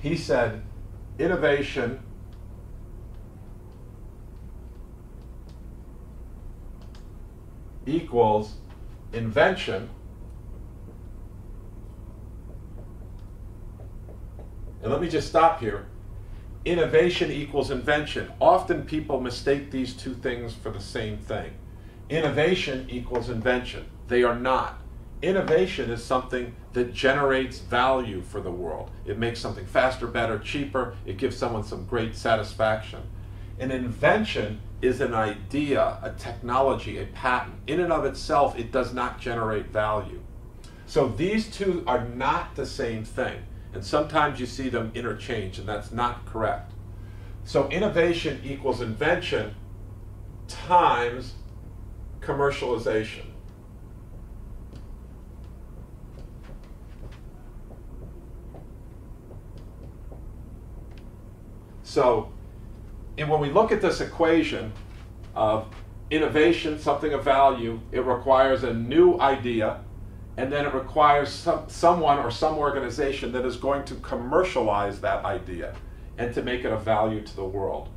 he said, innovation equals invention. And let me just stop here. Innovation equals invention. Often people mistake these two things for the same thing. Innovation equals invention. They are not. Innovation is something that generates value for the world. It makes something faster, better, cheaper. It gives someone some great satisfaction. An invention is an idea, a technology, a patent. In and of itself, it does not generate value. So these two are not the same thing. And sometimes you see them interchange, and that's not correct. So innovation equals invention times commercialization. So when we look at this equation of innovation, something of value, it requires a new idea, and then it requires someone or some organization that is going to commercialize that idea and to make it of value to the world.